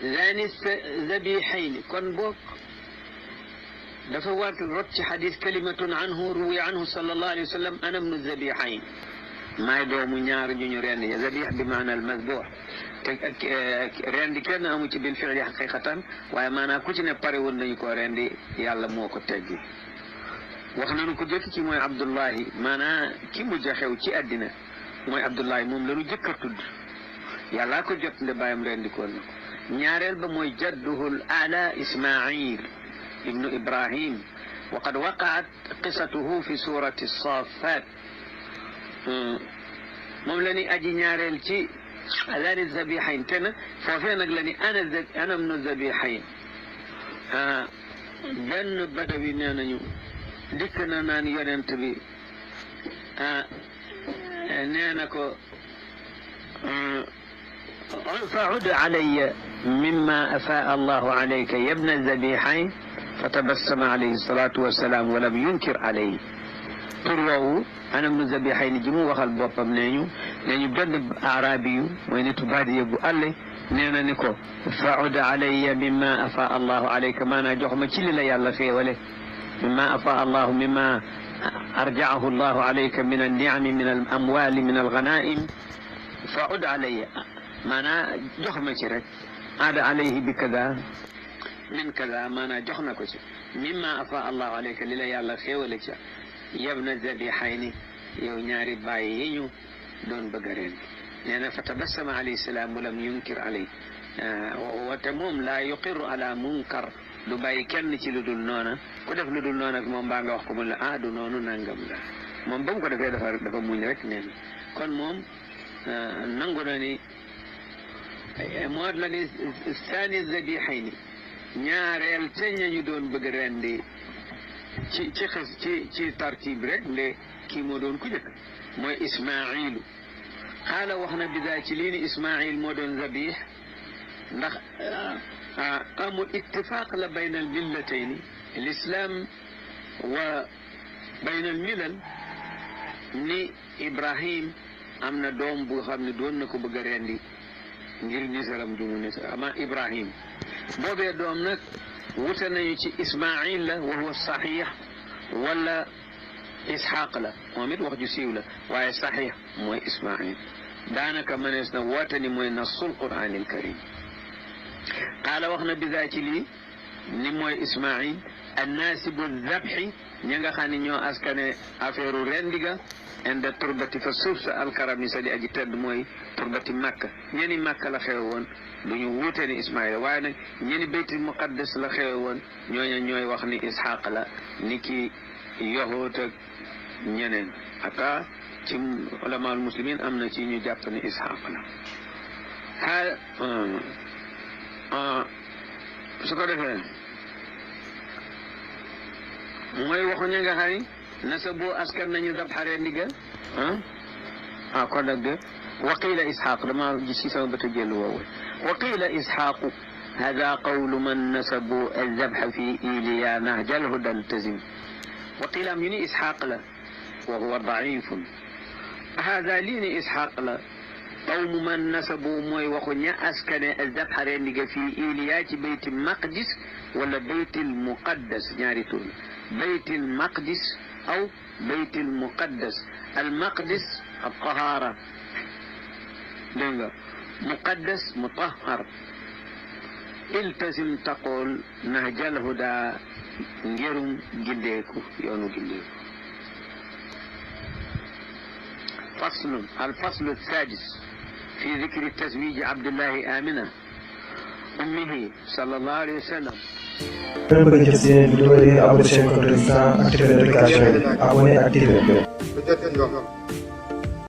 zani zabihayni kon boog dafa war rot ci xadis kalimatun anhu ruwi anhu sallallahu alayhi wa sallam ana ibnu zabihayn maay doomu ñaar ñu ñu rendi zabih bi maana al masbuh te rendi kenn amu ci bil fi'li haqiqatan waaye maanaam ku ci ne pare woon nañu ko rendi yàlla moo ko teggi wax nañu ko jëkk ci mooy Abdullahi maanaam ki mujj a xew ci àddina mooy Abdullahi moom la ñu jëkk a tudd yàllaa ko jot nde bàyyam rendi koon na ko ñaareel ba mooy jadduhul ala Ismail ibnu Ibrahim wa qad waqaat qisatuhu fi surati Saffat moom la ni aji ñaareel ci zani zabihayn te na foofee nag la ni ana ibnu zabihayn benn badawi nee nañu dikk na naan yonent bi nee na ko فعد علي مما أفاء الله عليك يا ابن الذبيحين فتبسم عليه الصلاة والسلام ولم ينكر عليه تروه أنا ابن الذبيحين جمو وخال بوبام نيو بن أعرابي وينتو بادي يبو ألي نينا نكو فعد علي مما أفاء الله عليك ما نجوح ما كل لا يلا فيه وله مما أفاء الله مما أرجعه الله عليك من النعم من الأموال من الغنائم فعد علي maanaa jox ma ci rek aada alayhi bi kada min kada maanaa jox na ko ci mimma afa allahu alayka li la yàlla xéewale ca yabna zabihayni yow ñaari bàyyi yi ñu doon bëgg a reen nee na fa tabassama alayhi salaam walam yunkir alayhi wate moom laa yuqiru ala munkar du bàyyi kenn ci lu dul noona ku def lu dul noona ak moom baa nga wax ko mun la du noonu nangam la moom ba mu ko defee dafa muñ rek nee na kon moom nangu na ni moo la ni saani zabihayni ñaareel ca ñañu doon bëgg rendi ci tartib rek nde kii moo doon ku jëkk mooy Ismailu xaala wax na bidaa ci lii ni Ismail moo doon zabih ndax amul ittifaq la bayna al millatayni l'islam wa bayna al milal ni Ibrahim am na doom bu xam ne doon na ko bëgg a rendi ngir nisaram jumu nisar ama Ibrahim boobee doom nag wute nañu ci Ismail la wa huwa saxiix wala Isxaaq la moom it wax ju siiw la waaye saxiix mooy Ismail daanaka mënees na woote ni mooy nasul Qur'aanil Karim qaala wax na bidaa ci lii ni mooy Ismail annaasibu zabxi ña nga xam ne ñoo askane affaire rendiga inde turbati fa suuf sa alkarami sa di aji tedd mooy turbati Makka ñeni Makka la xewe woon du ñu wuute ni Ismaila waaye nag ñeni baytul muqaddas la xewe woon ñooña ñooy wax ni Isxaaq la ni ki yahuud ak ñeneen ata ci ulama al muslimin am na ci ñu jàpp ni Isxaaq la su ko defee mooy waxu ña nga xam ni nasabu askan nañu dab xare ndiga kon nag de وقيل إسحاق لما جسي سما بتجيل وول وقيل إسحاق هذا قول من نسبوا الذبح في إيليا نهج الهدى التزم وقيل من إسحاق له وهو ضعيف هذا لين إسحاق له قوم من نسبوا موي وخنيا أسكن الذبح رينيغا في إيليا بيت المقدس ولا بيت المقدس يعني تقول بيت المقدس أو بيت المقدس المقدس الطهارة مقدس مطهر التزم تقول نهج الهدى نجرم جليكو يونو جليكو الفصل السادس في ذكر تزويج عبد الله آمنة أمه صلى الله عليه وسلم abonné activé